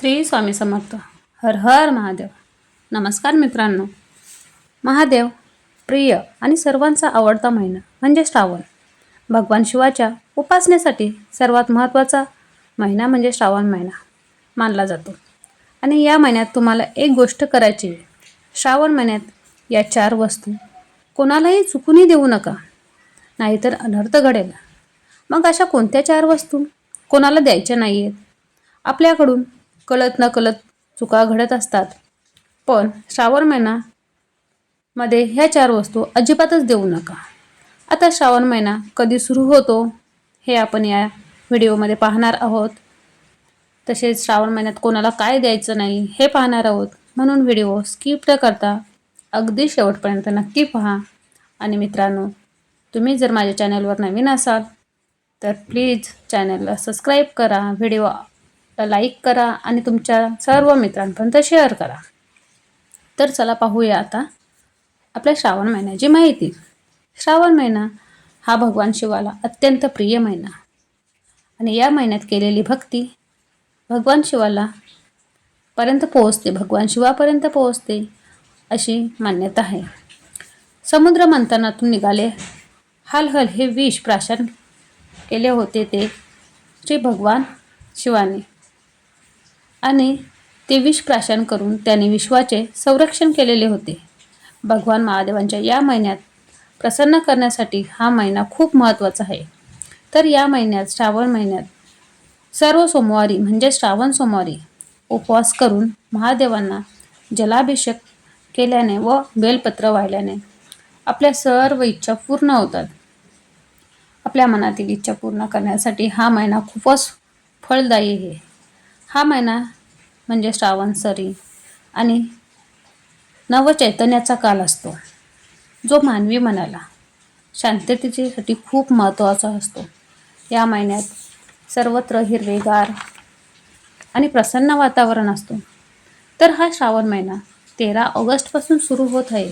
श्री स्वामी समर्थ. हर हर महादेव. नमस्कार मित्रांनो. महादेव प्रिय आणि सर्वांचा आवडता महिना म्हणजे श्रावण. भगवान शिवाच्या उपासनेसाठी सर्वात महत्त्वाचा महिना म्हणजे श्रावण महिना मानला जातो. आणि या महिन्यात तुम्हाला एक गोष्ट करायची आहे. श्रावण महिन्यात या 4 वस्तू कोणालाही चुकूनही देऊ नका, नाहीतर अनर्थ घडेल. मग अशा कोणत्या 4 वस्तू कोणाला द्यायच्या नाही आहेत? आपल्याकडून कळत नकळत चुका घडत असतात, पण श्रावण महिन्यामध्ये ह्या 4 वस्तू अजिबातच देऊ नका. आता श्रावण महिना कधी सुरू होतो हे आपण या व्हिडिओमध्ये पाहणार आहोत. तसेच श्रावण महिन्यात कोणाला काय द्यायचं नाही हे पाहणार आहोत. म्हणून व्हिडिओ स्किप न करता अगदी शेवटपर्यंत नक्की पहा. आणि मित्रांनो, तुम्ही जर माझ्या चॅनलवर नवीन असाल तर प्लीज चॅनलला सबस्क्राईब करा, व्हिडिओ लाईक करा आणि तुमच्या सर्व मित्रांपर्यंत शेअर करा. तर चला पाहूया आता आपल्या श्रावण महिन्याची माहिती. श्रावण महिना हा भगवान शिवाला अत्यंत प्रिय महिना आणि या महिन्यात केलेली भक्ती भगवान शिवाला भगवान शिवापर्यंत पोहोचते अशी मान्यता आहे. समुद्र मंथनातून निघाले हल हे विष प्राशन केले होते ते श्री भगवान शिवाने, आणि ते विष प्राशन करून त्यांनी विश्वाचे संरक्षण केलेले होते. भगवान महादेवांच्या या महिन्यात प्रसन्न करण्यासाठी हा महिना खूप महत्त्वाचा आहे. तर या महिन्यात श्रावण महिन्यात सर्व सोमवारी म्हणजे श्रावण सोमवारी उपवास करून महादेवांना जलाभिषेक केल्याने व बेलपत्र वाहिल्याने आपल्या सर्व इच्छा पूर्ण होतात. आपल्या मनातील इच्छा पूर्ण करण्यासाठी हा महिना खूपच फलदायी आहे. हा महिना म्हणजे श्रावण सरी आणि नवचैतन्याचा काल असतो, जो मानवी मनाला शांततेसाठी खूप महत्त्वाचा असतो. या महिन्यात सर्वत्र हिरवेगार आणि प्रसन्न वातावरण असतो. तर हा श्रावण महिना 13 ऑगस्टपासून सुरू होत आहे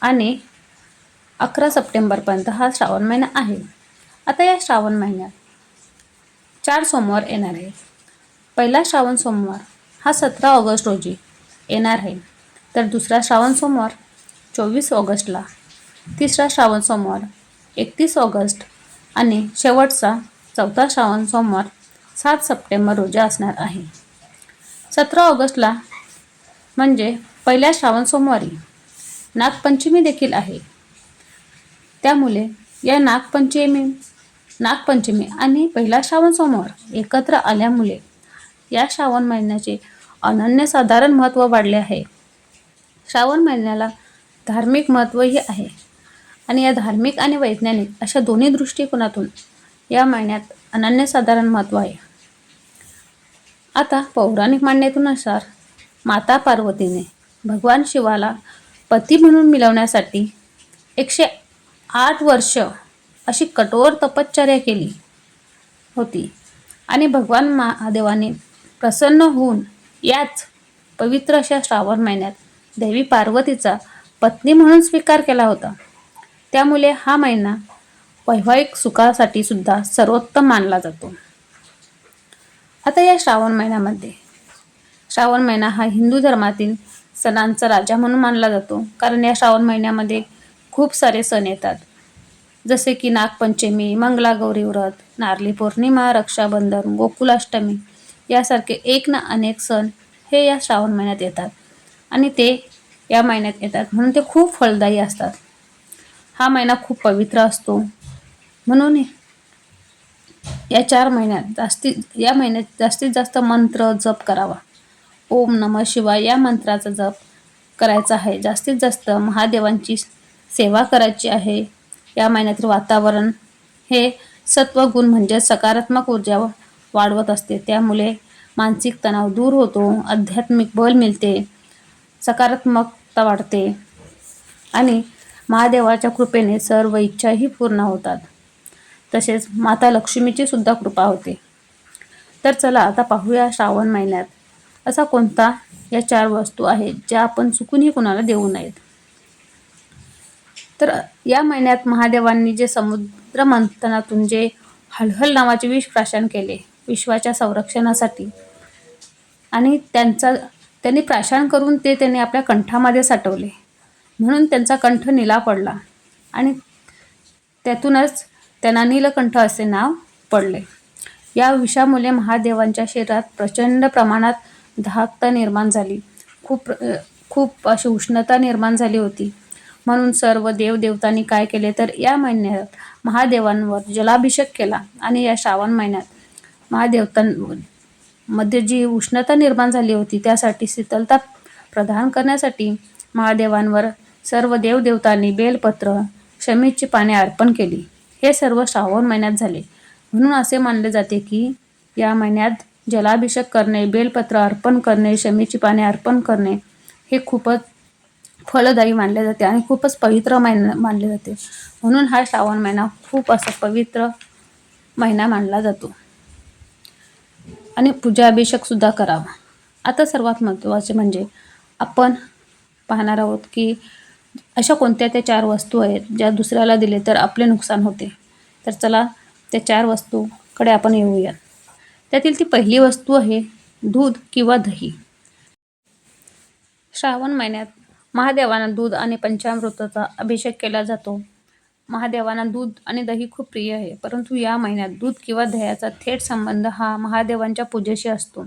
आणि 11 सप्टेंबरपर्यंत हा श्रावण महिना आहे. आता या श्रावण महिन्यात 4 सोमवार येणार आहे. पहिला श्रावण सोमवार हा 17 ऑगस्ट रोजी येणार आहे. तर दुसरा श्रावण सोमवार 24 ऑगस्टला, तिसरा श्रावण सोमवार 31 ऑगस्ट आणि शेवटचा 4था श्रावण सोमवार 7 सप्टेंबर रोजी असणार आहे. 17 ऑगस्टला म्हणजे पहिल्या श्रावण सोमवारी नागपंचमी देखील आहे. त्यामुळे या नागपंचमी आणि पहिला श्रावण सोमवार एकत्र आल्यामुळे या श्रावण महिन्याचे अनन्यसाधारण महत्त्व वाढले आहे. श्रावण महिन्याला धार्मिक महत्त्वही आहे आणि या धार्मिक आणि वैज्ञानिक अशा दोन्ही दृष्टिकोनातून या महिन्यात अनन्यसाधारण महत्त्व आहे. आता पौराणिक मान्यतेनुसार माता पार्वतीने भगवान शिवाला पती म्हणून मिळवण्यासाठी 108 वर्ष अशी कठोर तपश्चर्या केली होती आणि भगवान महादेवाने प्रसन्न होऊन याच पवित्र अशा श्रावण महिन्यात देवी पार्वतीचा पत्नी म्हणून स्वीकार केला होता. त्यामुळे हा महिना वैवाहिक सुखासाठी सुद्धा सर्वोत्तम मानला जातो. आता या श्रावण महिना हा हिंदू धर्मातील सणांचा राजा म्हणून मानला जातो. कारण या श्रावण महिन्यामध्ये खूप सारे सण येतात, जसे की नागपंचमी, मंगलागौरी व्रत, नारळी पौर्णिमा, रक्षाबंधन, गोकुलाष्टमी यासारखे एक ना अनेक सण हे या श्रावण महिन्यात येतात आणि ते या महिन्यात येतात म्हणून ते खूप फलदायी असतात. हा महिना खूप पवित्र असतो. म्हणून या महिन्यात जास्तीत जास्त मंत्र जप करावा. ओम नमः शिवाय या मंत्राचा जप करायचा आहे. जास्तीत जास्त महादेवांची सेवा करायची आहे. या महिन्यातील वातावरण हे सत्वगुण म्हणजे सकारात्मक ऊर्जा वाढवत असते. त्यामुळे मानसिक तणाव दूर होतो, आध्यात्मिक बल मिळते, सकारात्मकता वाढते आणि महादेवाच्या कृपेने सर्व इच्छाही पूर्ण होतात. तसेच माता लक्ष्मीची सुद्धा कृपा होते. तर चला आता पाहूया श्रावण महिन्यात असा कोणता या 4 वस्तू आहेत ज्या आपण चुकूनही कुणाला देऊ नयेत. तर या महिन्यात महादेवांनी जे समुद्र मंथनातून जे हल नावाचे विष प्राशन केले विश्वाच्या संरक्षणासाठी, आणि त्यांनी प्राशन करून त्यांनी आपल्या कंठामध्ये साठवले, म्हणून त्यांचा कंठ निळा पडला आणि त्यातूनच त्यांना नीलकंठ असे नाव पडले. या विषामुळे महादेवांच्या शरीरात प्रचंड प्रमाणात दाहकता निर्माण झाली. खूप अशी उष्णता निर्माण झाली होती. म्हणून सर्व देवदेवतांनी काय केले तर या महिन्यात महादेवांवर जलाभिषेक केला आणि या श्रावण महिन्यात महादेवतांमध्ये जी उष्णता निर्माण झाली होती त्यासाठी शीतलता प्रदान करण्यासाठी महादेवांवर सर्व देवदेवतांनी बेलपत्र, शमीची पाने अर्पण केली. हे सर्व श्रावण महिन्यात झाले. म्हणून असे मानले जाते की या महिन्यात जलाभिषेक करणे, बेलपत्र अर्पण करणे, शमीची पाने अर्पण करणे हे खूपच फलदायी मानले जाते आणि खूपच पवित्र महिना मानले जाते. म्हणून हा श्रावण महिना खूप असा पवित्र महिना मानला जातो आणि पूजा अभिषेक सुद्धा करावा. आता सर्वात महत्त्वाचे म्हणजे आपण पाहणार आहोत की अशा कोणत्या त्या 4 वस्तू आहेत ज्या दुसऱ्याला दिले तर आपले नुकसान होते. तर चला त्या 4 वस्तूकडे आपण येऊया. त्यातील ती पहिली वस्तू आहे दूध किंवा दही. श्रावण महिन्यात महादेवांना दूध आणि पंचामृताचा अभिषेक केला जातो. महादेवांना दूध आणि दही खूप प्रिय आहे, परंतु या महिन्यात दूध किंवा दह्याचा थेट संबंध हा महादेवांच्या पूजेशी असतो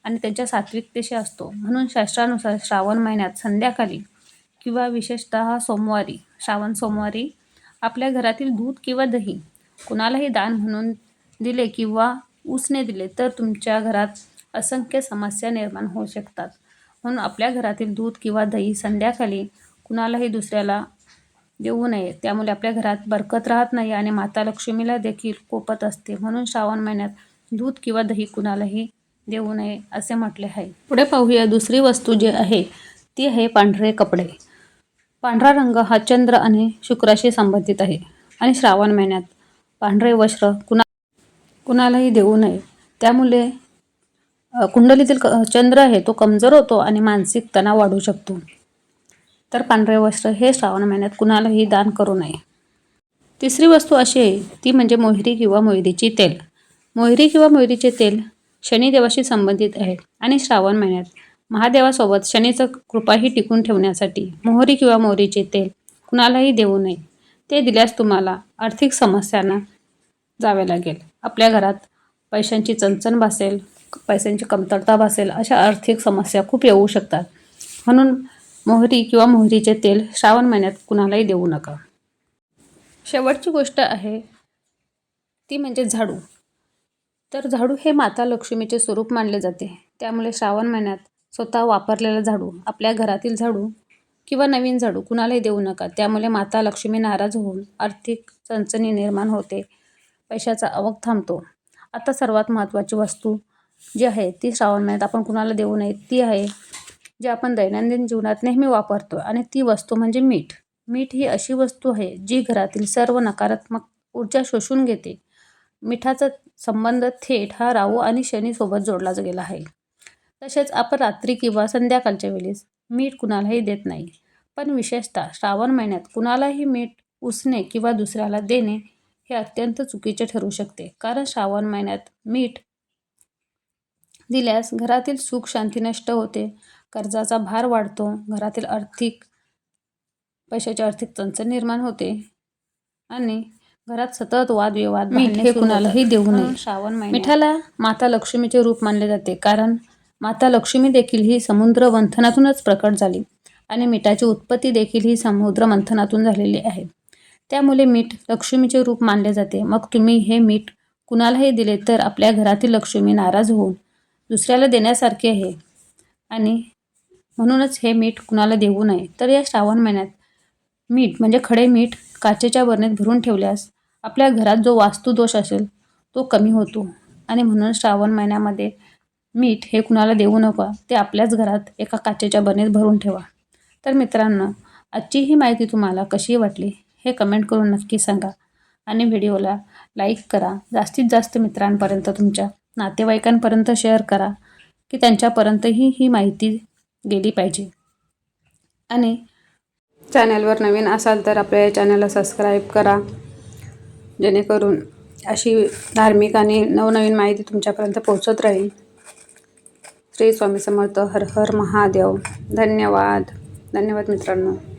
आणि त्यांच्या सात्विकतेशी असतो. म्हणून शास्त्रानुसार श्रावण महिन्यात संध्याकाळी किंवा विशेषतः श्रावण सोमवारी आपल्या घरातील दूध किंवा दही कुणालाही दान म्हणून दिले किंवा उसने दिले तर तुमच्या घरात असंख्य समस्या निर्माण होऊ शकतात. म्हणून आपल्या घरातील दूध किंवा दही संध्याकाळी कुणालाही दुसऱ्याला देऊ नये. त्यामुळे आपल्या घरात बरकत राहत नाही आणि माता लक्ष्मीला देखील कोपत असते. म्हणून श्रावण महिन्यात दूध किंवा दही कुणालाही देऊ नये असे म्हटले आहे. पुढे पाहूया दुसरी वस्तू जी आहे ती आहे पांढरे कपडे. पांढरा रंग हा चंद्र आणि शुक्राशी संबंधित आहे आणि श्रावण महिन्यात पांढरे वस्त्र कुणालाही देऊ नये. त्यामुळे कुंडलीतील चंद्र आहे तो कमजोर होतो आणि मानसिक तणाव वाढू शकतो. तर पांढरे वस्त्र हे श्रावण महिन्यात कुणालाही दान करू नये. तिसरी वस्तू अशी आहे ती म्हणजे मोहरी किंवा मोहरीची तेल. मोहरी किंवा मोहरीचे तेल शनिदेवाशी संबंधित आहे आणि श्रावण महिन्यात महादेवासोबत शनीचं कृपाही टिकून ठेवण्यासाठी मोहरी किंवा मोहरीचे तेल कुणालाही देऊ नये. ते दिल्यास तुम्हाला आर्थिक समस्यांना जावे लागेल. आपल्या घरात पैशांची चणचण भासेल, पैशांची कमतरता भासेल, अशा आर्थिक समस्या खूप येऊ शकतात. म्हणून मोहरी किंवा मोहरीचे तेल श्रावण महिन्यात कुणालाही देऊ नका. शेवटची गोष्ट आहे ती म्हणजे झाडू. तर झाडू हे माता लक्ष्मीचे स्वरूप मानले जाते. त्यामुळे श्रावण महिन्यात स्वतः वापरलेला झाडू, आपल्या घरातील झाडू किंवा नवीन झाडू कुणालाही देऊ नका. त्यामुळे माता लक्ष्मी नाराज होऊन आर्थिक चणचणी निर्माण होते, पैशाचा आवक थांबतो. आता सर्वात महत्त्वाची वस्तू जी आहे ती श्रावण महिन्यात आपण कुणाला देऊ नये ती आहे जी आपण दैनंदिन जीवनात नेहमी वापरतो आणि ती वस्तू म्हणजे मीठ. मीठ ही अशी वस्तू आहे जी घरातील सर्व नकारात्मक ऊर्जा शोषून घेते. मिठाचा संबंध थेट हा राहू आणि शनीसोबत जोडला गेला आहे. तसेच आपण रात्री किंवा संध्याकाळच्या वेळेस मीठ कुणालाही देत नाही. पण विशेषतः श्रावण महिन्यात कुणालाही मीठ उसणे किंवा दुसऱ्याला देणे हे अत्यंत चुकीचे ठरू शकते. कारण श्रावण महिन्यात मीठ दिल्यास घरातील सुख शांती नष्ट होते, कर्जाचा भार वाढतो, घरातील पैशाची आर्थिक चणचण निर्माण होते आणि घरात सतत वादविवाद मीठ हे कुणालाही देऊ नये. श्रावण महिन्यात मिठाला माता लक्ष्मीचे रूप मानले जाते, कारण माता लक्ष्मी देखील ही समुद्र मंथनातूनच प्रकट झाली आणि मिठाची उत्पत्ती देखील ही समुद्र मंथनातून झालेली आहे. त्यामुळे मीठ लक्ष्मीचे रूप मानले जाते. मग तुम्ही हे मीठ कुणालाही दिले तर आपल्या घरातील लक्ष्मी नाराज होऊन दुसऱ्याला देण्यासारखे आहे आणि म्हणूनच हे मीठ कुणाला देऊ नये. तर या श्रावण महिन्यात मीठ म्हणजे खडे मीठ काचेच्या बरणीत भरून ठेवल्यास आपल्या घरात जो वास्तुदोष असेल तो कमी होतो आणि म्हणून श्रावण महिन्यामध्ये मीठ हे कुणाला देऊ नका. ते आपल्याच घरात एका काचेच्या बरणीत भरून ठेवा. तर मित्रांनो, आजची ही माहिती तुम्हाला कशी वाटली हे कमेंट करून नक्की सांगा आणि व्हिडिओला लाईक करा. जास्तीत जास्त मित्रांपर्यंत, तुमच्या नातेवाईकांपर्यंत शेअर करा की त्यांच्यापर्यंतही ही माहिती गेली पाहिजे. आणि चॅनलवर नवीन असाल तर आपल्या या चॅनलला सबस्क्राईब करा, जेणेकरून अशी धार्मिक आणि नवनवीन माहिती तुमच्यापर्यंत पोहोचत राहील. श्री स्वामी समर्थ. हर हर महादेव. धन्यवाद. धन्यवाद मित्रांनो.